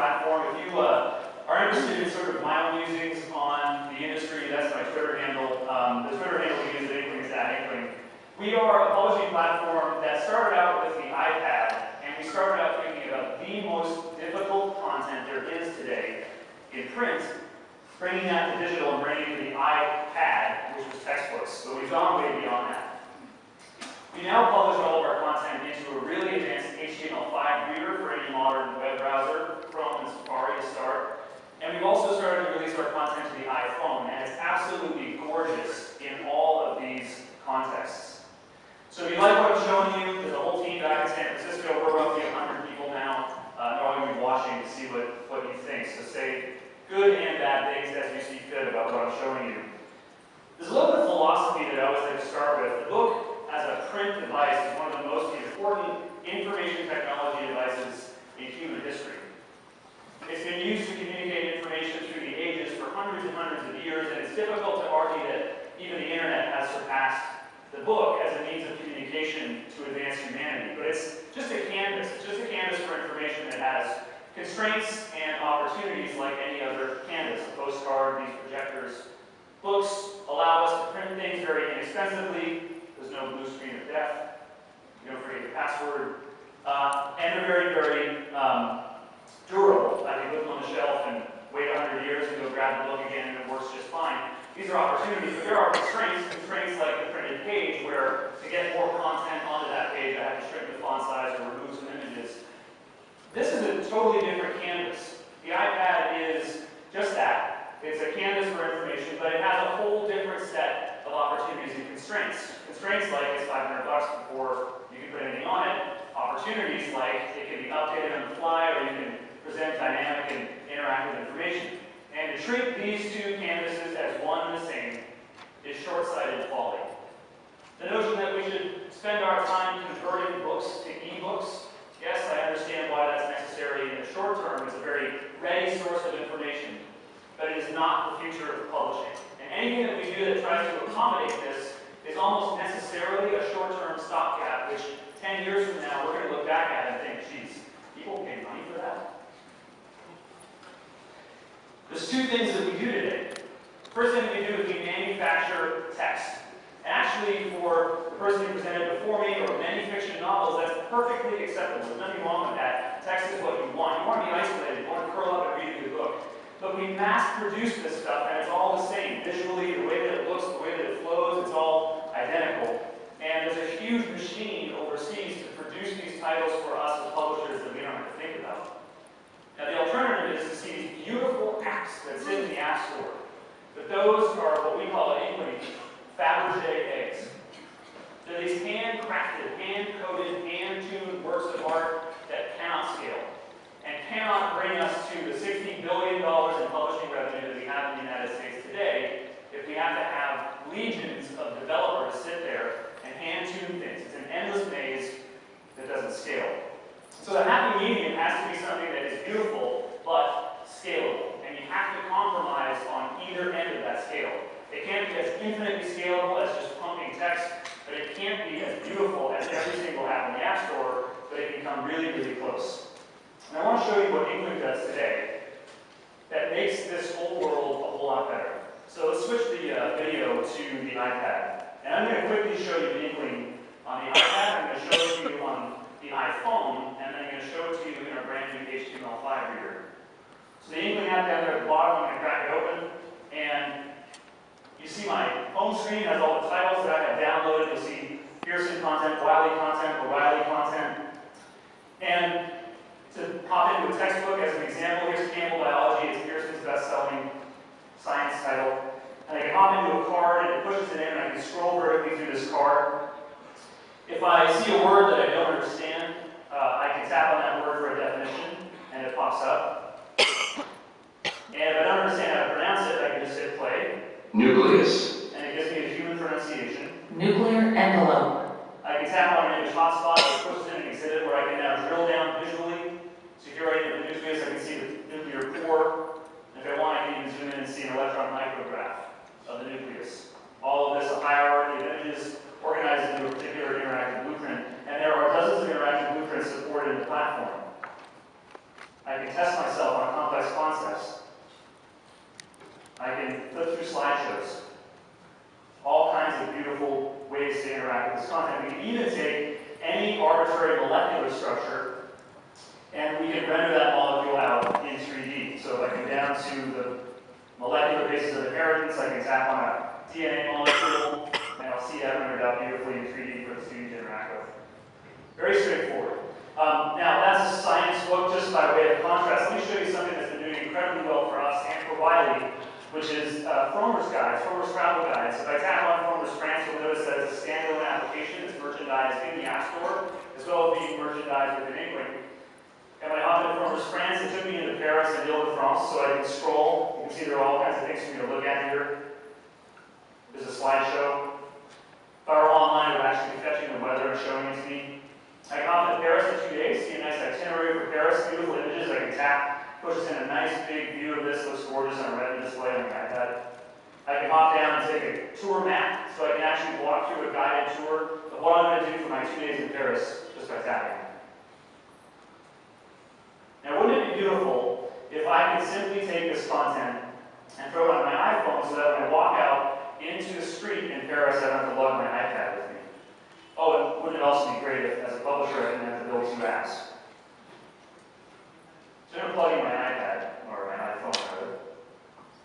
platform. If you are interested in sort of my own musings on the industry, that's my Twitter handle. The Twitter handle we use at Inkling is @Inkling. We are a publishing platform that started out with the iPad, and we started out thinking about the most difficult content there is today in print, bringing that to digital and bringing it to the iPad, which was textbooks. So we've gone way beyond that. We now publish all of our content into a really advanced HTML5 reader for any modern web browser, Chrome and Safari to start. And we've also started to release our content to the iPhone, and it's absolutely gorgeous in all of these contexts. So if you like what I'm showing you, there's a whole team back in San Francisco. We're roughly 100 people now. They're all going to be watching to see what you think. So say good and bad things as you see fit about what I'm showing you. There's a little bit of philosophy that I always like to start with. The book as a print device is one of the most important information technology devices in human history. It's been used to communicate information through the ages for hundreds and hundreds of years, and it's difficult to argue that even the internet has surpassed the book as a means of communication to advance humanity. But it's just a canvas. It's just a canvas for information that has constraints and opportunities like any other canvas, a postcard, these projectors. Books allow us to print things very inexpensively. There's no blue screen of death. You don't forget your password. And they're very, very durable. I can put them on the shelf and wait 100 years and go grab the book again and it works just fine. These are opportunities, but there are constraints like the printed page, where to get more content onto that page, I have to shrink the font size or remove some images. This is a totally different canvas. The iPad is just that. It's a canvas for information, but it has a whole different set of opportunities and constraints. Constraints like it's $500 before you can put anything on it. Opportunities like it can be updated on the fly, or you can present dynamic and interactive information. And to treat these two canvases as one and the same is short-sighted folly. The notion that we should spend our time converting books to ebooks, yes, I understand why that's necessary in the short term. It's a very ready source of information, but it is not the future of publishing. And anything that we do that tries to accommodate this is almost necessarily a short-term stopgap, which 10 years from now we're going to look back at and think, geez, people pay money for that? There's two things that we do today. The first thing we do is we manufacture text. And actually, for the person who presented before me, or many fiction novels, that's perfectly acceptable. There's nothing wrong with that. Text is what you want. You want to be isolated. You want to curl up and read a good book. But we mass-produce this stuff, and it's all the same. Visually, the way that it looks, the way that it flows, it's all identical. And there's a huge machine overseas to produce these titles for us as publishers that we don't have to think about. Now, the alternative is to see these beautiful apps that sit in the App Store. But those are what we call at Inkling Fabergé eggs. They're these handcrafted, hand-coded, hand-tuned works of art that cannot scale and cannot bring us to the $60 billion in publishing revenue that we have in the United States today if we have to have legions of developers sit there and hand-tune things. It's an endless maze that doesn't scale. So the happy medium has to be something that is beautiful but scalable, and you have to compromise on either end of that scale. It can't be as infinitely scalable as just pumping text, but it can't be as beautiful as every single app in the App Store, but it can come really, really close. And I want to show you what Inkling does today that makes this whole world a whole lot better. So let's switch the video to the iPad. And I'm going to quickly show you Inkling on the iPad. I'm going to show it to you on the iPhone, and then I'm going to show it to you in our brand new HTML5 reader. So the Inkling app down there at the bottom, I'm going to crack it open, and you see my home screen has all the titles that I have downloaded. You'll see Pearson content, Wiley content, O'Reilly content. And to hop into a textbook as an example, here's Campbell Biology. It's Pearson's best-selling science title. And I can hop into a card, and it pushes it in, and I can scroll vertically through this card. If I see a word that I don't understand, I can tap on that word for a definition, and it pops up. And if I don't understand how to pronounce it, I can just hit play. Nucleus. And it gives me a human pronunciation. Nuclear envelope. I can tap on an image hotspot, which puts it in an exhibit where I can now drill down visually. So here right in the nucleus, I can see the nuclear core. And if I want, I can even zoom in and see an electron micrograph of the nucleus. All of this, a hierarchy of images, organized into a particular interactive blueprint. And there are dozens of interactive blueprints supported in the platform. I can test myself complex concepts. I can flip through slideshows. All kinds of beautiful ways to interact with this content. We can even take any arbitrary molecular structure and we can render that molecule out in 3D. So if I come down to the molecular basis of inheritance, I can tap on a DNA molecule and I'll see that rendered out beautifully in 3D for the student to interact with. Very straightforward. Now that's a science book just by way of contrast. Let me show you something that's been doing incredibly well for us and for Wiley, which is Frommer's Guide, Frommer's Travel Guide. So if I tap on Frommer's France, you'll notice that it's a standalone application that's merchandised in the App Store, as well as being merchandised within Inkling. And when I hop into Frommer's France, it took me into Paris and Ile-de-France, so I can scroll. You can see there are all kinds of things for me to look at here. There's a slideshow. If I were online, it would actually be fetching the weather and showing it to me. I can hop into Paris in 2 days, see a nice itinerary for Paris, beautiful images. I can tap, push us in a nice big view of this, looks gorgeous on a retina display on the iPad. I can hop down and take a tour map, so I can actually walk through a guided tour of what I'm going to do for my 2 days in Paris just by tapping. Now, wouldn't it be beautiful if I could simply take this content and throw it on my iPhone so that when I walk out into the street in Paris, I don't have to lug my iPad with me? Oh, and wouldn't it also be great if, as a publisher, I didn't have to build 2 apps? So I'm going to plug in my iPad, or my iPhone, rather.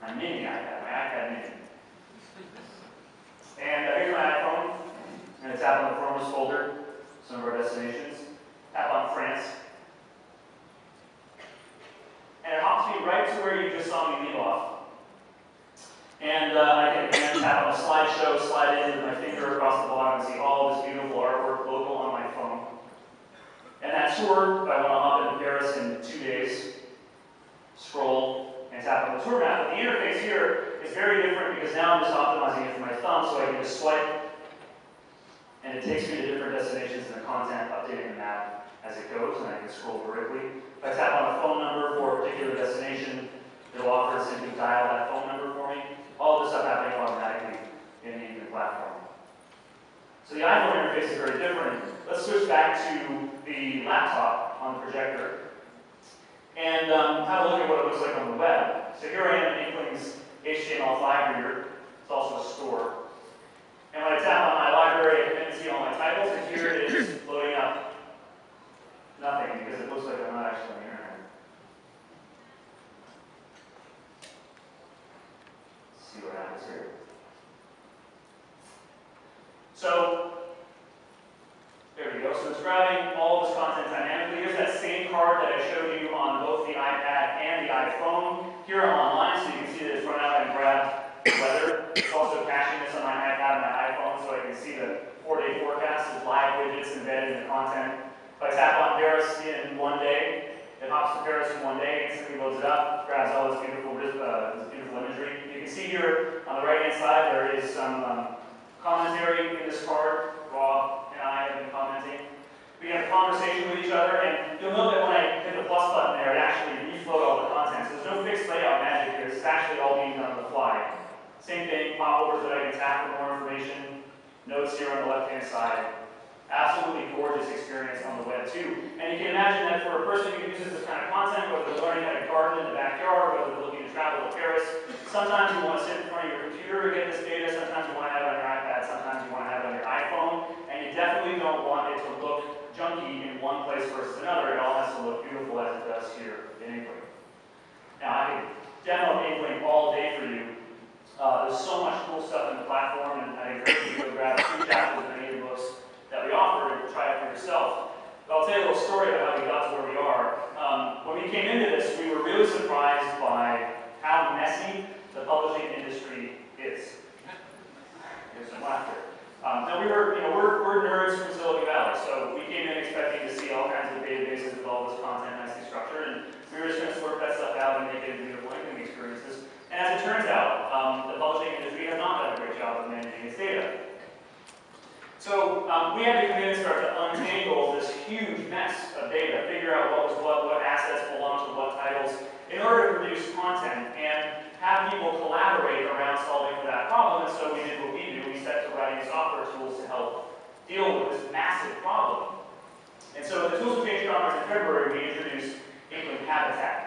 My mini iPad, my iPad mini. And here's my iPhone. I'm going to tap on the Frommer's folder, some of our destinations. Tap on France. And it hops me right to where you just saw me leave off. And I can again tap on a slideshow, slide in with my finger across the bottom and see all of this beautiful artwork local on my phone. And that tour, if I want to hop into Paris in 2 days, scroll and tap on the tour map. But the interface here is very different because now I'm just optimizing it for my thumb, so I can just swipe and it takes me to different destinations in the content, updating the map as it goes, and I can scroll vertically. If I tap on a phone number for a particular destination, it'll offer to simply dial that phone number for me. All of this stuff happening automatically in the Inkling platform. So the iPhone interface is very different. Let's switch back to the laptop on the projector and have a look at what it looks like on the web. So here I am in Inkling's HTML5 reader. It's also a store. And when I tap on my library, I can see all my titles, and here it is loading up nothing because it looks like I'm not actually on the internet. Let's see what happens here. So, there we go. So it's grabbing all of this content dynamically. Here's that same card that I showed you on both the iPad and the iPhone. Here I'm online, so you can see that it's run out and grab the weather. It's also caching this on my iPad and my iPhone, so I can see the 4-day forecast with live widgets embedded in the content. If I tap on Paris in 1 day, it hops to Paris in 1 day, instantly loads it up, grabs all this beautiful imagery. You can see here on the right-hand side there is some commentary in this card. Rob and I have been commenting. We have a conversation with each other, and you'll note that when I hit the plus button there, it actually reflowed all the content. So there's no fixed layout magic here. This is actually all being done on the fly. Same thing, popovers that I can tap for more information. Notes here on the left-hand side. Absolutely gorgeous experience on the web too. And you can imagine that for a person who uses this kind of content, whether they're learning how to garden in the backyard, whether they're looking to travel to Paris, sometimes you want to sit in front of your computer to get this data, sometimes you want to have it on your iPad, sometimes you want to have it on your iPhone, and you definitely don't want it to look junky in one place versus another. It all has to look beautiful as it does here in Inkling. Now I can demo Inkling all day for you. There's so much cool stuff in the platform, and I encourage you to go grab 2 chapters of any of the books that we offer and try it for yourself. But I'll tell you a little story about how we got to where we are. When we came into this, we were really surprised by how messy the publishing industry is. There's some laughter. Now we're nerds from Silicon Valley, so we came in expecting to see all kinds of databases with all this content nicely structured, and we were just going to sort that stuff out and make it into beautiful Inkling experiences. And as it turns out, the publishing industry has not done a great job of managing its data. So we had to come in and start to untangle this huge mess of data, figure out what was what assets belong to what titles, in order to produce content and have people collaborate around solving for that problem. And so we did what we do. We set to writing software tools to help deal with this massive problem. And so the Tools for Change conference in February, we introduced Inkling Habitat.